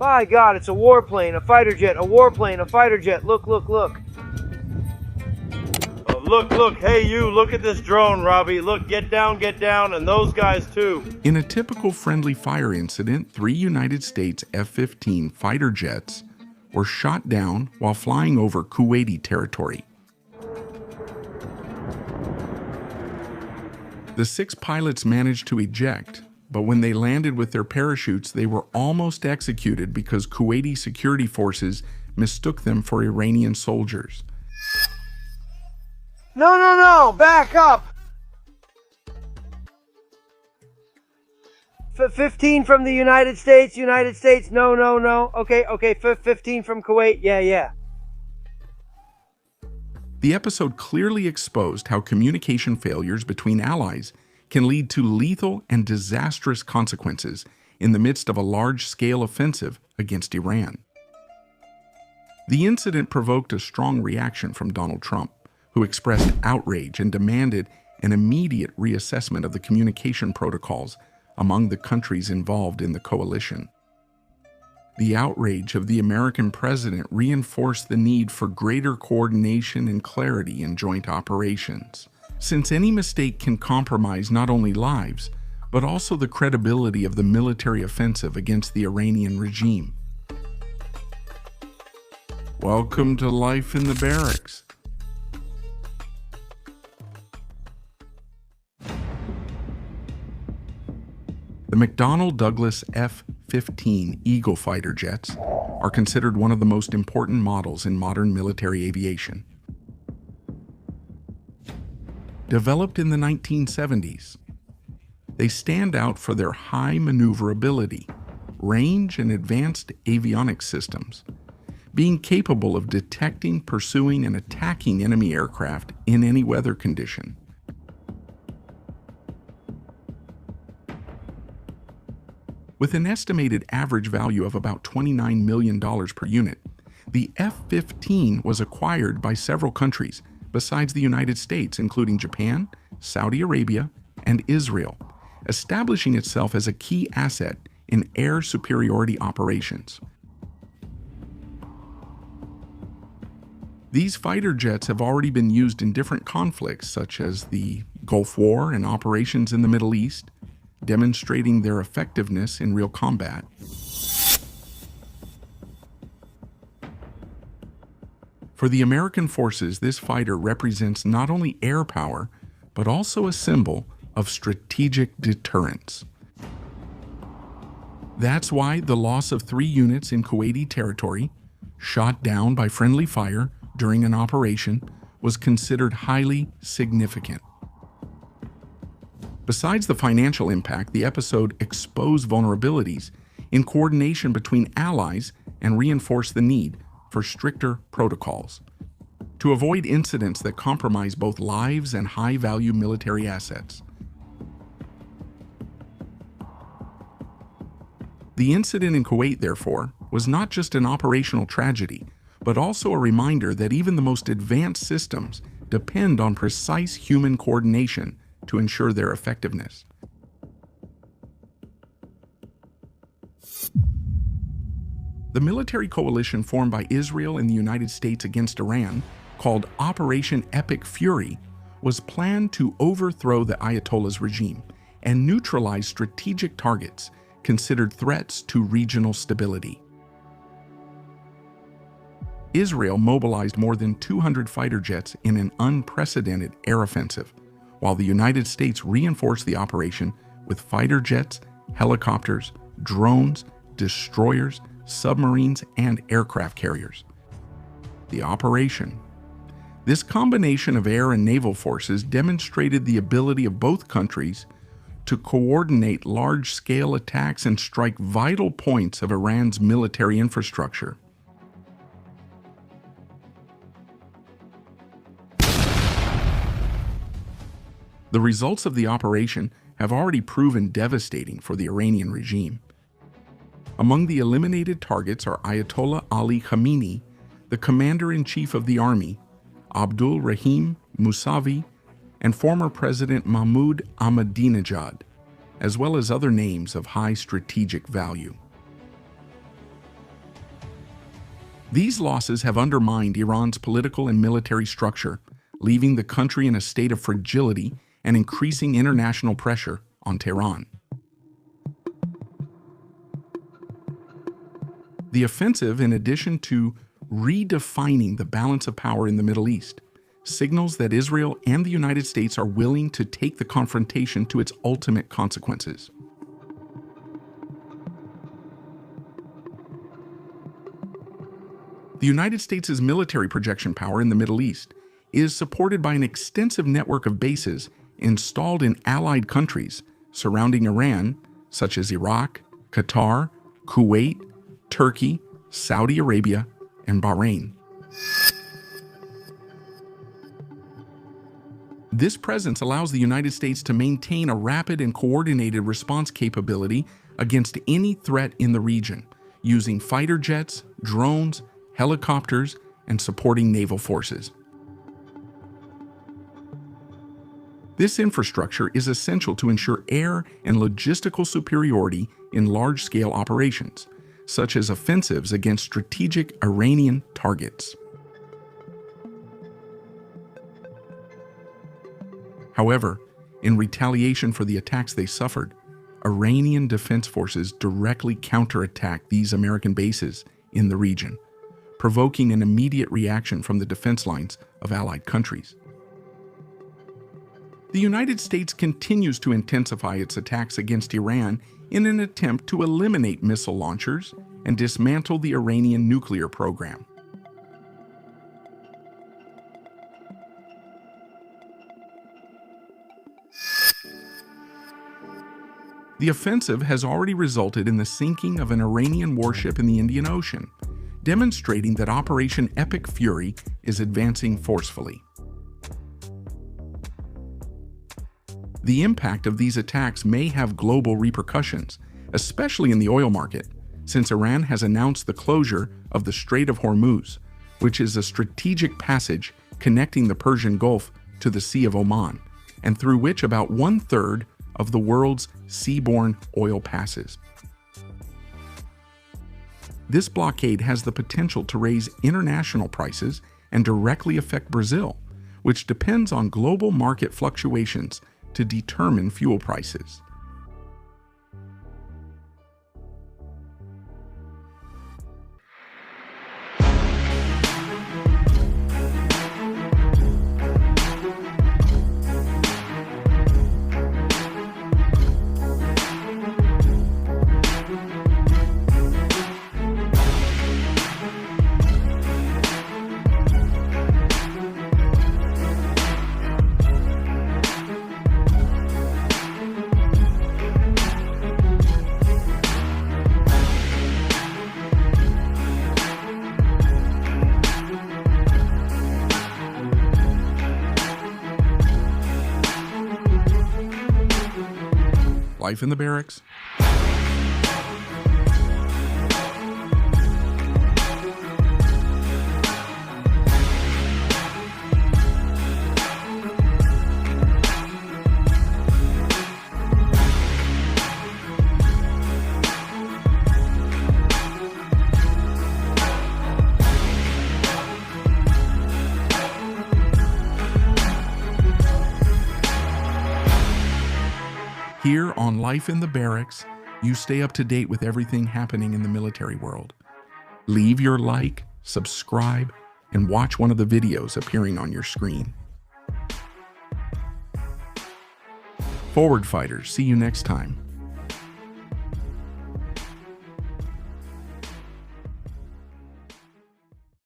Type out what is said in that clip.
By God, it's a warplane, a fighter jet, a warplane, a fighter jet. Look, look, look. Oh, look, hey you, look at this drone, Robbie. Look, get down, and those guys too. In a typical friendly fire incident, 3 United States F-15 fighter jets were shot down while flying over Kuwaiti territory. The 6 pilots managed to eject, but when they landed with their parachutes, they were almost executed because Kuwaiti security forces mistook them for Iranian soldiers. No, back up. 15 from the United States, no. Okay, 15 from Kuwait, yeah. The episode clearly exposed how communication failures between allies can lead to lethal and disastrous consequences in the midst of a large-scale offensive against Iran. The incident provoked a strong reaction from Donald Trump, who expressed outrage and demanded an immediate reassessment of the communication protocols among the countries involved in the coalition. The outrage of the American president reinforced the need for greater coordination and clarity in joint operations, since any mistake can compromise not only lives, but also the credibility of the military offensive against the Iranian regime. Welcome to life in the barracks. The McDonnell Douglas F-15 Eagle fighter jets are considered one of the most important models in modern military aviation. Developed in the 1970s, they stand out for their high maneuverability, range, and advanced avionics systems, being capable of detecting, pursuing, and attacking enemy aircraft in any weather condition. With an estimated average value of about $29 million per unit, the F-15 was acquired by several countries besides the United States, including Japan, Saudi Arabia, and Israel, establishing itself as a key asset in air superiority operations. These fighter jets have already been used in different conflicts, such as the Gulf War and operations in the Middle East, demonstrating their effectiveness in real combat. For the American forces, this fighter represents not only air power, but also a symbol of strategic deterrence. That's why the loss of 3 units in Kuwaiti territory, shot down by friendly fire during an operation, was considered highly significant. Besides the financial impact, the episode exposed vulnerabilities in coordination between allies and reinforced the need for stricter protocols to avoid incidents that compromise both lives and high-value military assets. The incident in Kuwait, therefore, was not just an operational tragedy, but also a reminder that even the most advanced systems depend on precise human coordination to ensure their effectiveness. The military coalition formed by Israel and the United States against Iran, called Operation Epic Fury, was planned to overthrow the Ayatollah's regime and neutralize strategic targets considered threats to regional stability. Israel mobilized more than 200 fighter jets in an unprecedented air offensive, while the United States reinforced the operation with fighter jets, helicopters, drones, destroyers, submarines, and aircraft carriers. The operation. This combination of air and naval forces demonstrated the ability of both countries to coordinate large-scale attacks and strike vital points of Iran's military infrastructure. The results of the operation have already proven devastating for the Iranian regime. Among the eliminated targets are Ayatollah Ali Khamenei, the commander-in-chief of the army, Abdul Rahim Musavi, and former President Mahmoud Ahmadinejad, as well as other names of high strategic value. These losses have undermined Iran's political and military structure, leaving the country in a state of fragility and increasing international pressure on Tehran. The offensive, in addition to redefining the balance of power in the Middle East, signals that Israel and the United States are willing to take the confrontation to its ultimate consequences. The United States' military projection power in the Middle East is supported by an extensive network of bases installed in allied countries surrounding Iran, such as Iraq, Qatar, Kuwait, Turkey, Saudi Arabia, and Bahrain. This presence allows the United States to maintain a rapid and coordinated response capability against any threat in the region, using fighter jets, drones, helicopters, and supporting naval forces. This infrastructure is essential to ensure air and logistical superiority in large-scale operations, such as offensives against strategic Iranian targets. However, in retaliation for the attacks they suffered, Iranian defense forces directly counterattacked these American bases in the region, provoking an immediate reaction from the defense lines of allied countries. The United States continues to intensify its attacks against Iran in an attempt to eliminate missile launchers and dismantle the Iranian nuclear program. The offensive has already resulted in the sinking of an Iranian warship in the Indian Ocean, demonstrating that Operation Epic Fury is advancing forcefully. The impact of these attacks may have global repercussions, especially in the oil market, since Iran has announced the closure of the Strait of Hormuz, which is a strategic passage connecting the Persian Gulf to the Sea of Oman, and through which about 1/3 of the world's seaborne oil passes. This blockade has the potential to raise international prices and directly affect Brazil, which depends on global market fluctuations to determine fuel prices. Life in the barracks. Here on Life in the Barracks, you stay up to date with everything happening in the military world. Leave your like, subscribe, and watch one of the videos appearing on your screen. Forward fighters, see you next time.